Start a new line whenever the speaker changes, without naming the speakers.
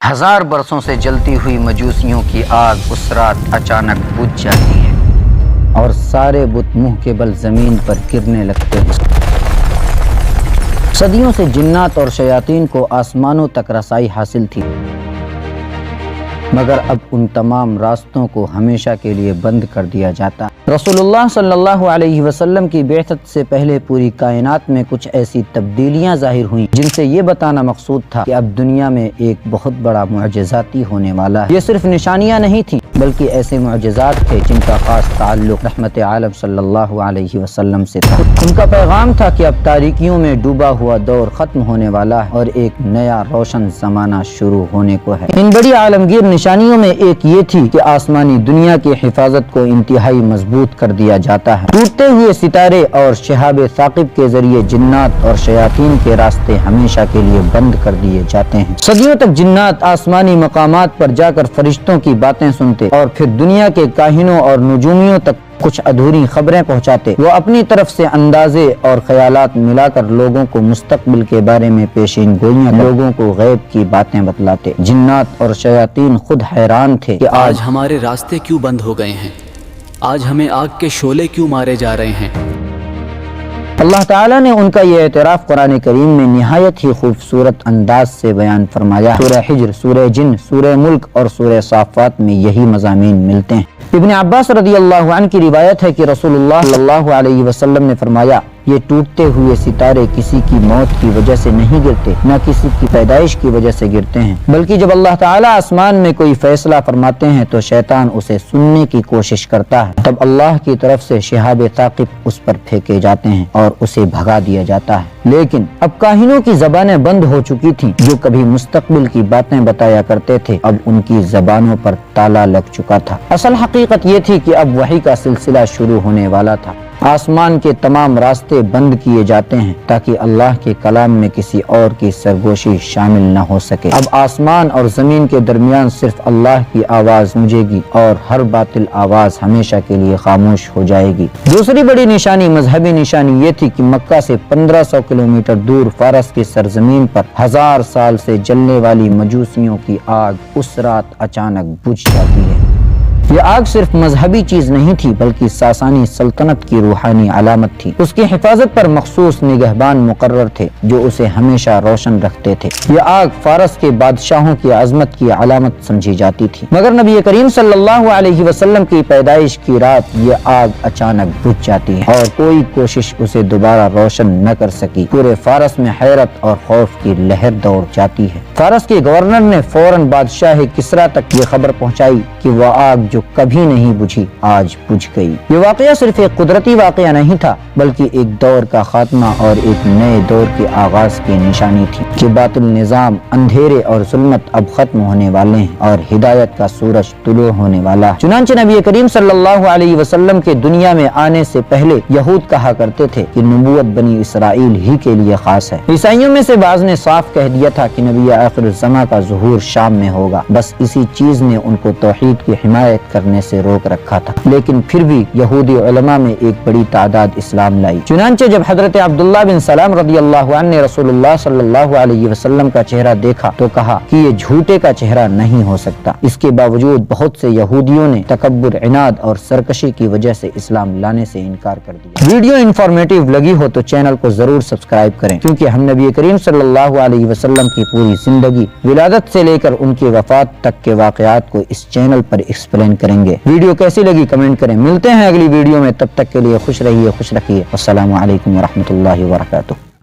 1000 برسوں سے جلتی ہوئی مجوسیوں کی آگ اس رات اچانک بجھ جاتی ہے اور سارے بت منہ کے بل زمین پر گرنے لگتے ہیں۔ صدیوں سے جنات اور شیاطین کو آسمانوں تک رسائی حاصل تھی، مگر اب ان تمام راستوں کو ہمیشہ کے لیے بند کر دیا جاتا۔ رسول اللہ صلی اللہ علیہ وسلم کی بعثت سے پہلے پوری کائنات میں کچھ ایسی تبدیلیاں ظاہر ہوئیں جن سے یہ بتانا مقصود تھا کہ اب دنیا میں ایک بہت بڑا معجزاتی ہونے والا ہے۔ یہ صرف نشانیاں نہیں تھیں بلکہ ایسے معجزات تھے جن کا خاص تعلق رحمت عالم صلی اللہ علیہ وسلم سے تھا۔ ان کا پیغام تھا کہ اب تاریکیوں میں ڈوبا ہوا دور ختم ہونے والا ہے اور ایک نیا روشن زمانہ شروع ہونے کو ہے۔ ان بڑی عالمگیر نشانیوں میں ایک یہ تھی کہ آسمانی دنیا کی حفاظت کو انتہائی مضبوط کر دیا جاتا ہے۔ ٹوٹتے ہوئے ستارے اور شہاب ثاقب کے ذریعے جنات اور شیاطین کے راستے ہمیشہ کے لیے بند کر دیے جاتے ہیں۔ صدیوں تک جنات آسمانی مقامات پر جا کر فرشتوں کی باتیں سنتے اور پھر دنیا کے کاہنوں اور نجومیوں تک کچھ ادھوری خبریں پہنچاتے۔ وہ اپنی طرف سے اندازے اور خیالات ملا کر لوگوں کو مستقبل کے بارے میں پیشین گوئیاں لوگوں کو غیب کی باتیں بتلاتے۔ جنات اور شیاطین خود حیران تھے کہ
آج ہمارے راستے کیوں بند ہو گئے ہیں، آج ہمیں آگ کے شعلے کیوں مارے جا رہے ہیں۔
اللہ تعالیٰ نے ان کا یہ اعتراف قرآن کریم میں نہایت ہی خوبصورت انداز سے بیان فرمایا۔ سورہ حجر، سورہ جن، سورہ ملک اور سورہ صافات میں یہی مضامین ملتے ہیں۔ ابن عباس رضی اللہ عنہ کی روایت ہے کہ رسول اللہ صلی اللہ علیہ وسلم نے فرمایا، یہ ٹوٹتے ہوئے ستارے کسی کی موت کی وجہ سے نہیں گرتے، نہ کسی کی پیدائش کی وجہ سے گرتے ہیں، بلکہ جب اللہ تعالیٰ آسمان میں کوئی فیصلہ فرماتے ہیں تو شیطان اسے سننے کی کوشش کرتا ہے، تب اللہ کی طرف سے شہاب ثاقب اس پر پھینکے جاتے ہیں اور اسے بھگا دیا جاتا ہے۔ لیکن اب کاہنوں کی زبانیں بند ہو چکی تھیں، جو کبھی مستقبل کی باتیں بتایا کرتے تھے، اب ان کی زبانوں پر تالا لگ چکا تھا۔ اصل حقیقت یہ تھی کہ اب وحی کا سلسلہ شروع ہونے والا تھا۔ آسمان کے تمام راستے بند کیے جاتے ہیں تاکہ اللہ کے کلام میں کسی اور کی سرگوشی شامل نہ ہو سکے۔ اب آسمان اور زمین کے درمیان صرف اللہ کی آواز گونجے گی اور ہر باطل آواز ہمیشہ کے لیے خاموش ہو جائے گی۔ دوسری بڑی نشانی، مذہبی نشانی، یہ تھی کہ مکہ سے 1500 کلومیٹر دور فارس کی سرزمین پر 1000 سال سے جلنے والی مجوسیوں کی آگ اس رات اچانک بجھ جاتی ہے۔ یہ آگ صرف مذہبی چیز نہیں تھی بلکہ ساسانی سلطنت کی روحانی علامت تھی۔ اس کی حفاظت پر مخصوص نگہبان مقرر تھے جو اسے ہمیشہ روشن رکھتے تھے۔ یہ آگ فارس کے بادشاہوں کی عظمت کی علامت سمجھی جاتی تھی، مگر نبی کریم صلی اللہ علیہ وسلم کی پیدائش کی رات یہ آگ اچانک بجھ جاتی ہے اور کوئی کوشش اسے دوبارہ روشن نہ کر سکی۔ پورے فارس میں حیرت اور خوف کی لہر دوڑ جاتی ہے۔ فارس کے گورنر نے فوراً بادشاہ کسریٰ تک یہ خبر پہنچائی کہ وہ آگ جو کبھی نہیں بجھی آج بجھ گئی۔ یہ واقعہ صرف ایک قدرتی واقعہ نہیں تھا بلکہ ایک دور کا خاتمہ اور ایک نئے دور کے آغاز کی نشانی تھی کہ باطل نظام، اندھیرے اور ظلمت اب ختم ہونے والے ہیں اور ہدایت کا سورج طلوع ہونے والا ہے۔ چنانچہ نبی کریم صلی اللہ علیہ وسلم کے دنیا میں آنے سے پہلے یہود کہا کرتے تھے کہ نبوت بنی اسرائیل ہی کے لیے خاص ہے۔ عیسائیوں میں سے بعض نے صاف کہہ دیا تھا کہ نبی آخر الزماں کا ظہور شام میں ہوگا، بس اسی چیز نے ان کو توحید کی حمایت کرنے سے روک رکھا تھا، لیکن پھر بھی یہودی علماء میں ایک بڑی تعداد اسلام لائی۔ چنانچہ جب حضرت عبداللہ بن سلام رضی اللہ عنہ نے رسول اللہ صلی اللہ علیہ وسلم کا چہرہ دیکھا تو کہا کہ یہ جھوٹے کا چہرہ نہیں ہو سکتا۔ اس کے باوجود بہت سے یہودیوں نے تکبر، عناد اور سرکشی کی وجہ سے اسلام لانے سے انکار کر دیا۔ ویڈیو انفارمیٹیو لگی ہو تو چینل کو ضرور سبسکرائب کریں، کیونکہ ہم نبی کریم صلی اللہ علیہ وسلم کی پوری زندگی، ولادت سے لے کر ان کی وفات تک کے واقعات کو اس چینل پر ایکسپلین کریں گے۔ ویڈیو کیسی لگی کمنٹ کریں۔ ملتے ہیں اگلی ویڈیو میں، تب تک کے لیے خوش رہیے، خوش رکھیے۔ السلام علیکم ورحمۃ اللہ وبرکاتہ۔